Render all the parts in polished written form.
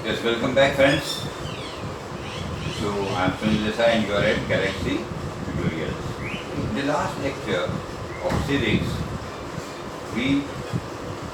Yes, welcome back friends. So I am Desai and you are at Galaxy Tutorials. In the last lecture of civics, we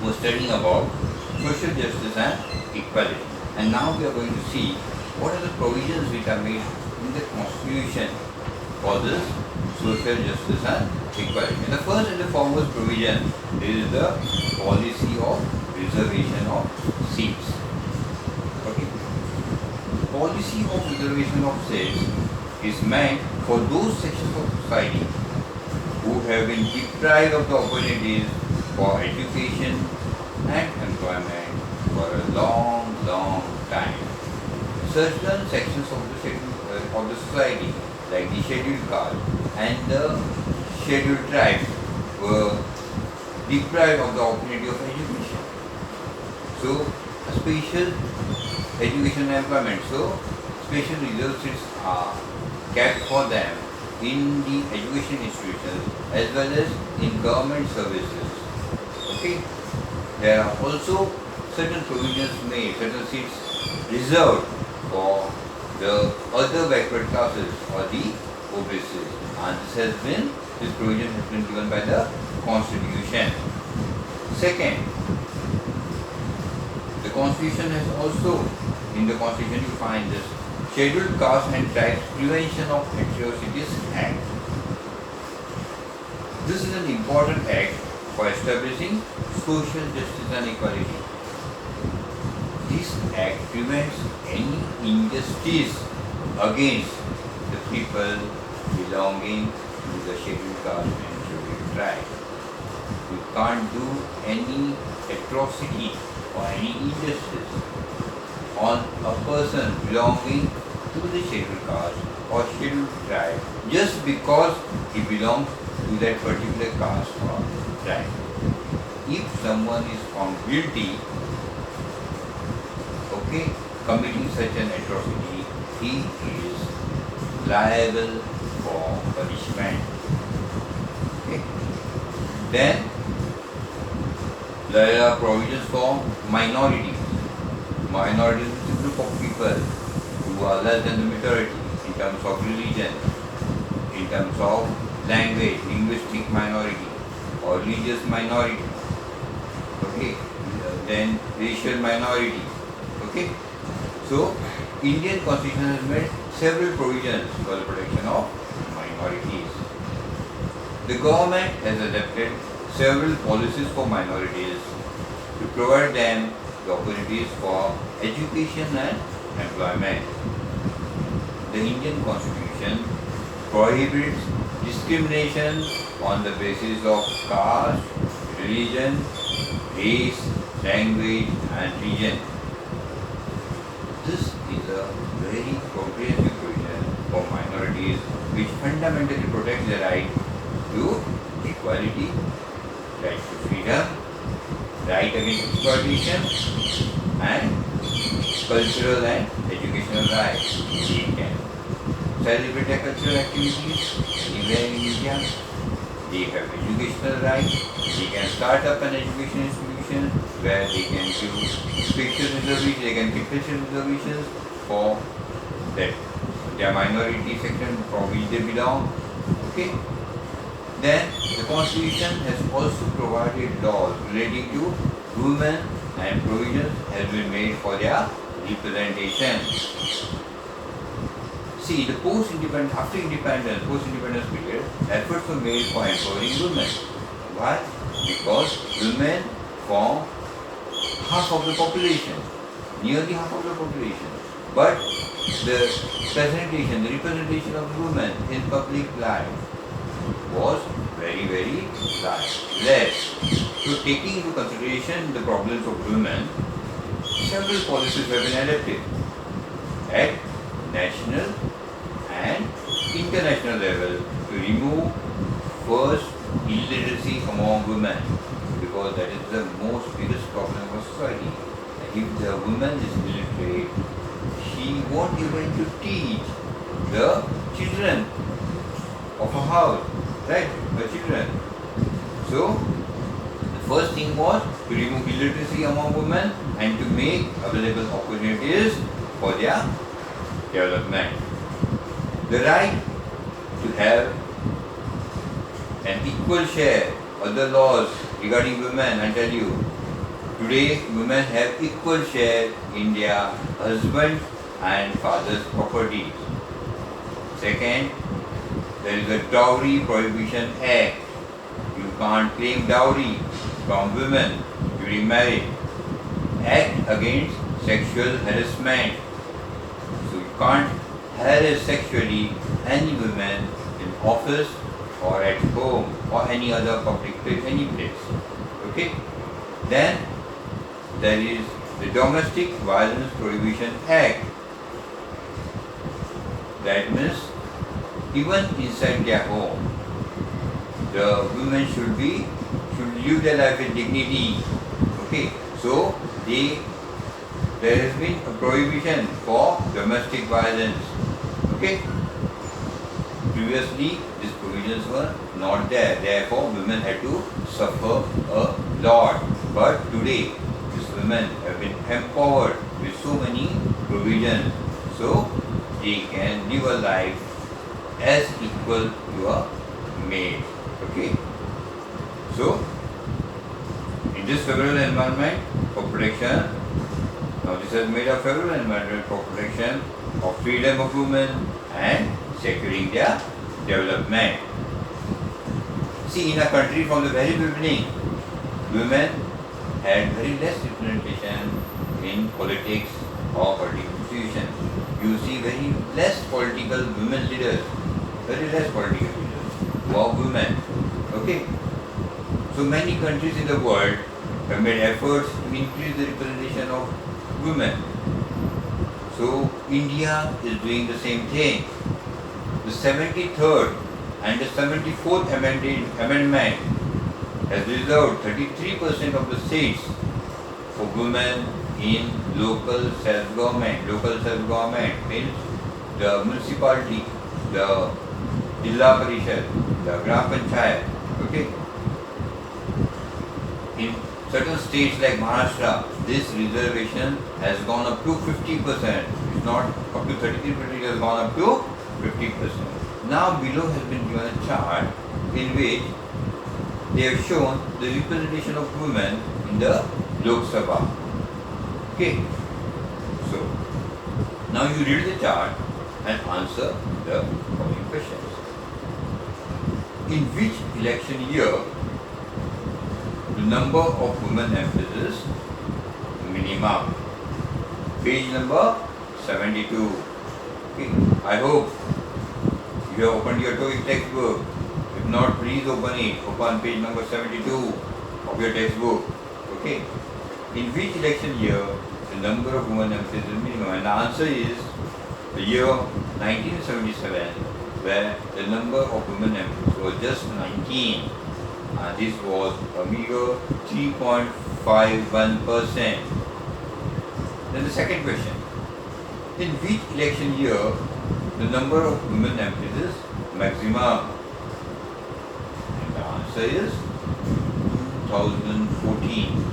were studying about social justice and equality. And now we are going to see what are the provisions which are made in the Constitution for this social justice and equality. And the first and the foremost provision is the policy of reservation of seats. Policy of reservation of seats is meant for those sections of society who have been deprived of the opportunities for education and employment for a long time. Certain sections of the society, like the scheduled caste and the scheduled tribes, were deprived of the opportunity of education. So, a special education and employment. So, special reserved seats are kept for them in the education institutions as well as in government services. Okay. There are also certain provisions made, certain seats reserved for the other backward classes or the OBCs. And this provision has been given by the Constitution. Second, the Constitution has also, in the Constitution you find this Scheduled Caste and Tribes Prevention of Atrocities Act. This is an important act for establishing social justice and equality. This act prevents any injustice against the people belonging to the scheduled caste and scheduled tribe. You can't do any atrocity or any injustice on a person belonging to the scheduled caste or scheduled tribe just because he belongs to that particular caste or tribe. If someone is found guilty, committing such an atrocity, he is liable for punishment. Then there are provisions for minorities. Minorities is a group of people who are less than the majority in terms of religion, in terms of language, linguistic minority or religious minority. Then racial minority. So Indian Constitution has made several provisions for the protection of minorities. The government has adopted several policies for minorities to provide them the opportunities for education and employment. The Indian Constitution prohibits discrimination on the basis of caste, religion, race, language and region. This is a very comprehensive provision for minorities which fundamentally protects the right to equality, right to freedom, right against exploitation and cultural and educational rights. They can celebrate their cultural activities anywhere in India. They have educational rights. They can start up an education institution where they can give special reservations, they can give special reservations for that their minority section from which they belong. Then the Constitution has also provided laws relating to women and provisions has been made for their representation. See, the post-independence period, efforts were made for empowering women. Why? Because women form half of the population, nearly half of the population. But the representation of women in public life was very less. So taking into consideration the problems of women, several policies have been adopted at national and international level to remove first illiteracy among women, because that is the most biggest problem of society. If the woman is illiterate, she won't be able to teach the children of a house, right? The children. So the first thing was to remove illiteracy among women and to make available opportunities for their development. The right to have an equal share. Other laws regarding women, I tell you, today women have equal share in their husband and father's properties. Second, there is a Dowry Prohibition Act. You can't claim dowry from women during marriage. Act against sexual harassment. So you can't harass sexually any women in office or at home or any other public place, any place. Okay? Then there is the Domestic Violence Prohibition Act. That means even inside their home, the women should live their life with dignity. Okay? So there has been a prohibition for domestic violence. Okay? Previously, these provisions were not there. Therefore, women had to suffer a lot. But today, these women have been empowered with so many provisions. So, they can live a life as equal to a male. Okay? So, in this favorable environment for protection, now this has made a favorable environment for protection of freedom of women and securing their development. See, in a country from the very beginning, women had very less representation in politics or political institutions. You see very less political women leaders, very less political leaders who are women. Okay? So many countries in the world have made efforts to increase the representation of women. So India is doing the same thing. The 73rd and the 74th amendment has reserved 33% of the seats for women in local self-government. Local self-government means the municipality, the Jilla Parishad, the Gram Panchayat. Okay? In certain states like Maharashtra, this reservation has gone up to 50%. It's not up to 33%, it has gone up to 50%. Now below has been given a chart in which they have shown the representation of women in the Lok Sabha. Okay. So now you read the chart and answer the following questions. In which election year the number of women MPs is minimum? Page number 72. Okay. I hope you have opened your TOEIC textbook. If not, please open it. Open page number 72 of your textbook. Okay. In which election year the number of women MPs is minimum? And the answer is the year 1977, where the number of women MPs was just 19. And this was a meager 3.51%. Then the second question. In which election year the number of women MPs is maximum? And the answer is 2014.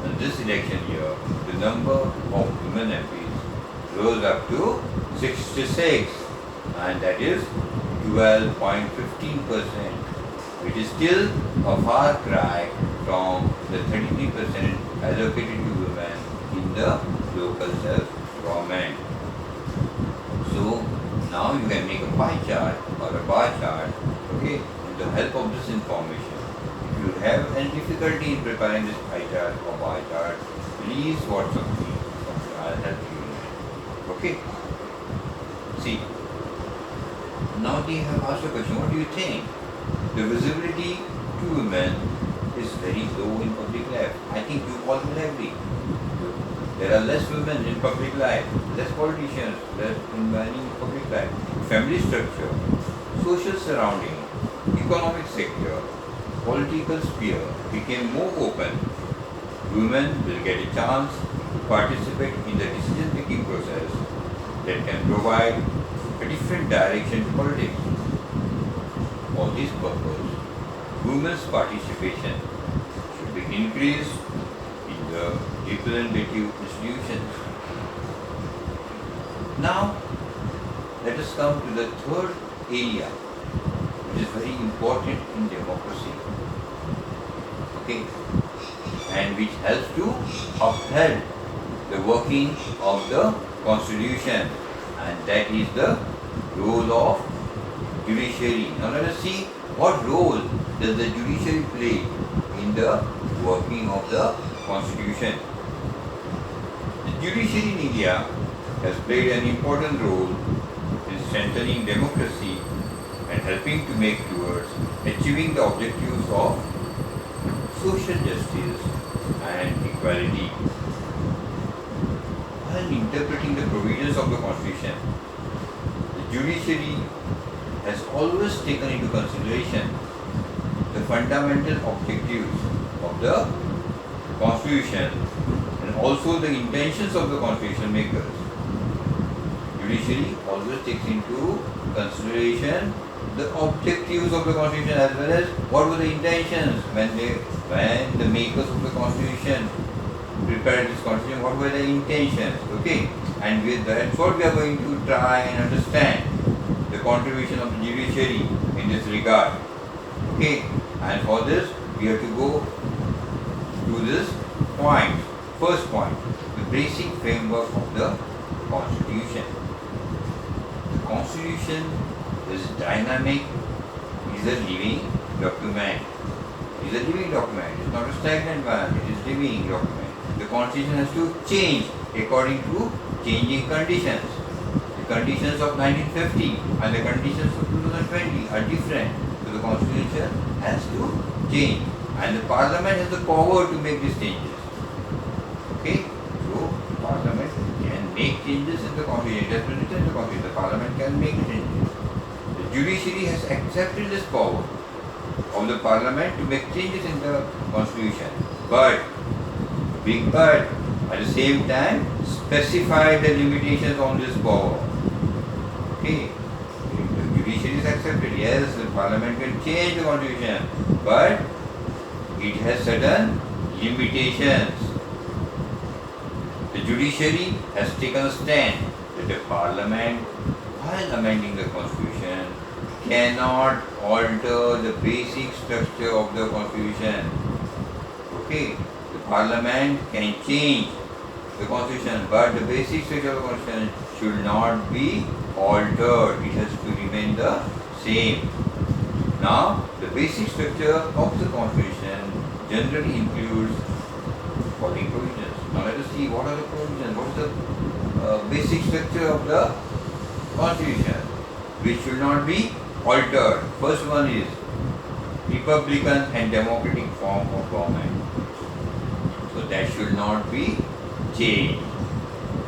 In this election year, the number of women MPs rose up to 66, and that is 12.15%, which is still a far cry from the 33% allocated to women in the local self-government. So now you can make a pie chart or a bar chart, okay, with the help of this information. If you have any difficulty in preparing this pie chart or bar chart, please WhatsApp me. I'll help you in it. Okay? See, now they have asked a question, what do you think? The visibility to women is very low in public life. I think you all will agree. There are less women in public life, less politicians, less in public life. Family structure, social surrounding, economic sector, political sphere became more open. Women will get a chance to participate in the decision-making process that can provide a different direction to politics. For this purpose, women's participation should be increased in the representative institutions. Now, let us come to the third area, which is very important in democracy, okay, and which helps to uphold the working of the constitution, and that is the role of judiciary. Now let us see what role does the judiciary play in the working of the constitution. The judiciary in India has played an important role in strengthening democracy and helping to make towards achieving the objectives of social justice and equality. While interpreting the provisions of the Constitution, the judiciary has always taken into consideration the fundamental objectives of the Constitution and also the intentions of the Constitution makers. Judiciary always takes into consideration the objectives of the Constitution as well as what were the intentions when the makers of the Constitution prepared this Constitution, what were the intentions, okay? And with that, what we are going to try and understand the contribution of the judiciary in this regard, okay? And for this, we have to go to this point. First point, the basic framework of the Constitution. The Constitution is dynamic, is a living document. It is a living document. It is not a stagnant one. It is a living document. The Constitution has to change according to changing conditions. The conditions of 1950 and the conditions of 2020 are different. So the Constitution has to change. And the Parliament has the power to make these changes. Okay? So Parliament can make changes in the Constitution. It has been written in the Constitution. The Parliament can make changes. The judiciary has accepted this power of the Parliament to make changes in the Constitution. But at the same time specify the limitations on this power. Okay. The judiciary is accepted. Yes, the Parliament can change the Constitution, but it has certain limitations. The judiciary has taken a stand that the Parliament, while amending the Constitution, cannot alter the basic structure of the Constitution. Okay. Parliament can change the Constitution, but the basic structure of the Constitution should not be altered. It has to remain the same. Now, the basic structure of the Constitution generally includes following provisions. Now, let us see what are the provisions. What is the basic structure of the Constitution, which should not be altered. First one is Republican and democratic form of government. So that should not be changed.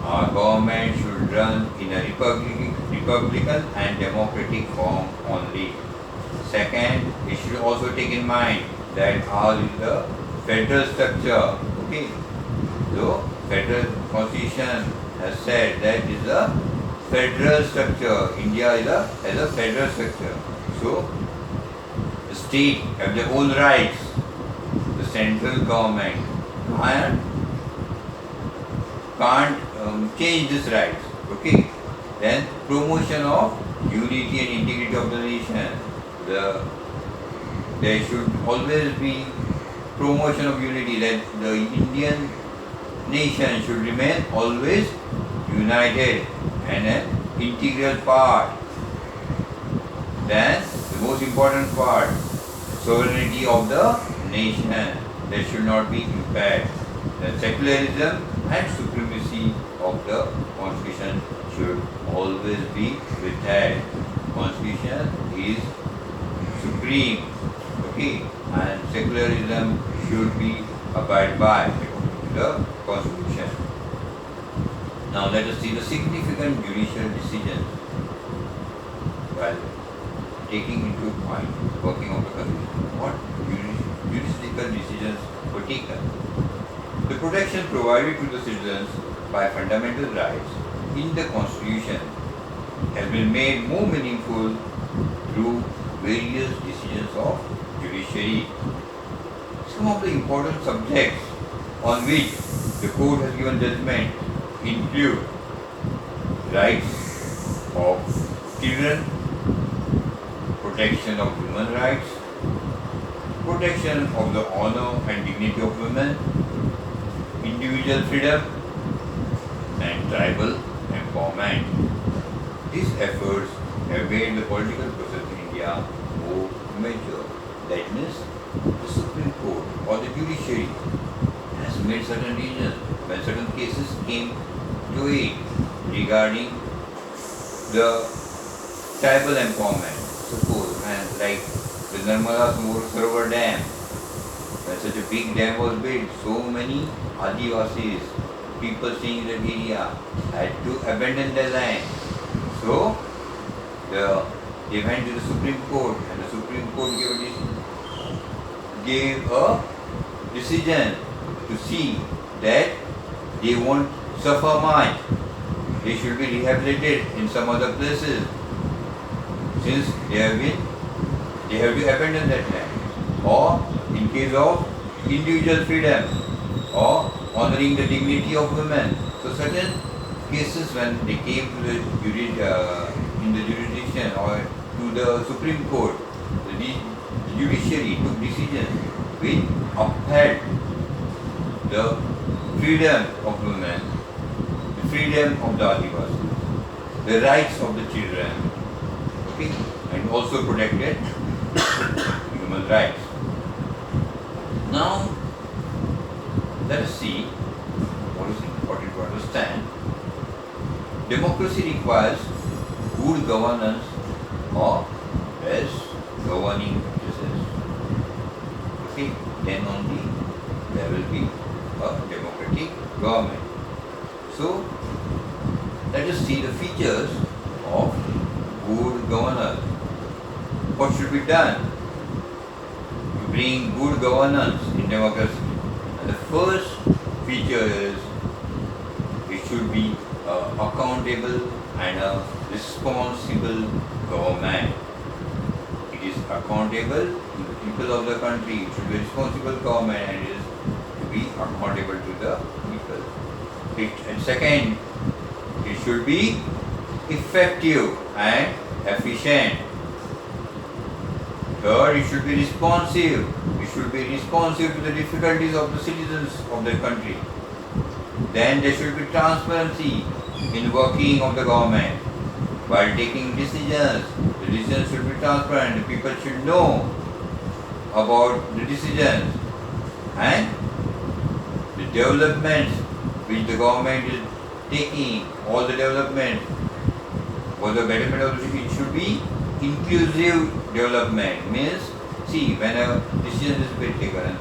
Our government should run in a Republican and democratic form only. Second, it should also take in mind that ours is the federal structure. Okay. So, federal constitution has said that is a federal structure. India has a federal structure. So, the state have their own rights. The central government and can't change these rights. Okay. Then promotion of unity and integrity of the nation. There should always be promotion of unity, that the Indian nation should remain always united and an integral part. Then the most important part, sovereignty of the nation, that should not be impaired. Then secularism and supremacy of the constitution should always be withheld. Constitution is supreme, okay, and secularism should be abided by the constitution. Now let us see the significant judicial decisions while taking into point working of the constitution. What judicial decisions were taken? The protection provided to the citizens by fundamental rights in the constitution has been made more meaningful through various decisions of judiciary. Some of the important subjects on which the court has given judgment include rights of children, protection of human rights, protection of the honor and dignity of women, individual freedom, and tribal empowerment. These efforts have made the political process in India more mature. That means the Supreme Court or the judiciary has made certain decisions when certain cases came to it regarding the tribal empowerment. Suppose when like the Narmada Sarovar Dam, when such a big dam was built, so many Adivasis, people staying in that area, had to abandon their land. So they went to the Supreme Court, and the Supreme Court gave a decision to see that they won't suffer much. They should be rehabilitated in some other places, since they have to abandon that land. Or in case of individual freedom or honoring the dignity of women. So certain cases when they came to the in the jurisdiction or to the Supreme Court, the judiciary took decisions which upheld the freedom of women, the freedom of the Adivasis, the rights of the children, okay, and also protected human rights. Now, let us see what is important to understand. Democracy requires good governance or best governing process. Okay, then only there will be a democratic government. So, let us see the features of good governance. What should be done to bring good governance in democracy? And the first feature is it should be accountable and a responsible government. It is accountable to the people of the country. It should be a responsible government, and it is to be accountable to the people. And second, it should be effective and efficient. Third, it should be responsive. It should be responsive to the difficulties of the citizens of the country. Then there should be transparency in working of the government. While taking decisions, the decisions should be transparent. The people should know about the decisions and the developments which the government is taking. All the developments for the betterment of the city, it should be inclusive development. Means, see, when a decision is being taken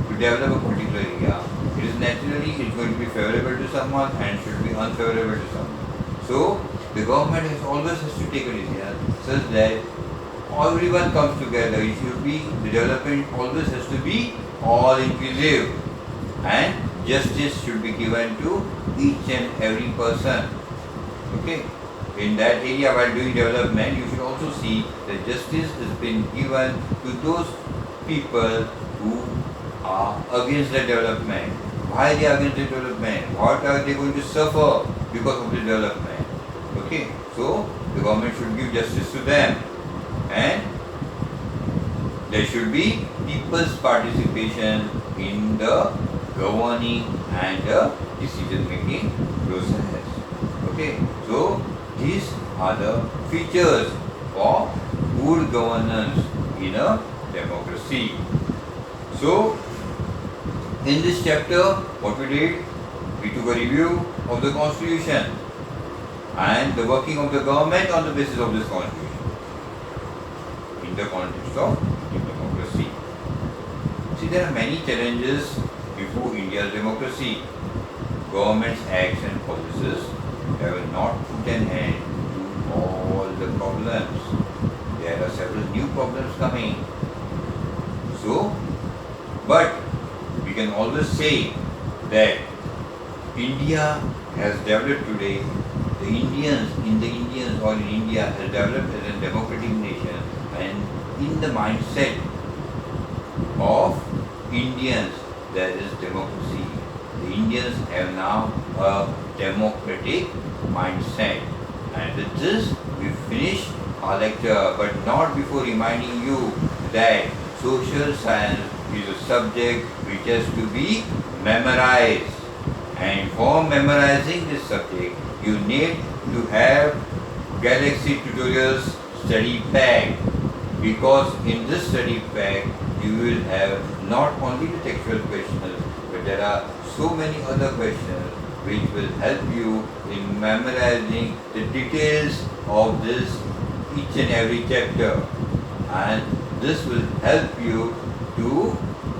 to develop a particular area, it is naturally going to be favorable to someone and should be unfavorable to someone. So, the government always has to take a decision such that everyone comes together. It should be, the development always has to be all inclusive, and justice should be given to each and every person. Okay? In that area, while doing development, you should also see that justice has been given to those people who are against the development. Why they are against the development? What are they going to suffer because of the development? Okay, so the government should give justice to them, and there should be people's participation in the governing and the decision-making process. Okay, so these are the features for good governance in a democracy. So, in this chapter, what we did, we took a review of the constitution and the working of the government on the basis of this constitution in the context of democracy. See, there are many challenges before India's democracy. Government's acts and policies have not put an end to all the problems. There are several new problems coming. So, but we can always say that India has developed today, the Indians or in India has developed as a democratic nation, and in the mindset of Indians there is democracy. Indians have now a democratic mindset. And with this, we finish our lecture, but not before reminding you that social science is a subject which has to be memorized. And for memorizing this subject, you need to have Galaxy Tutorials study pack, because in this study pack you will have not only the textual questions, but there are so many other questions which will help you in memorizing the details of this each and every chapter, and this will help you to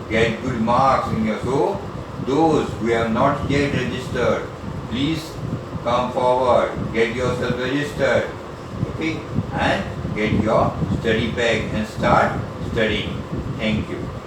get good marks in your. So those who have not yet registered, please come forward, get yourself registered, okay, and get your study pack and start studying. Thank you.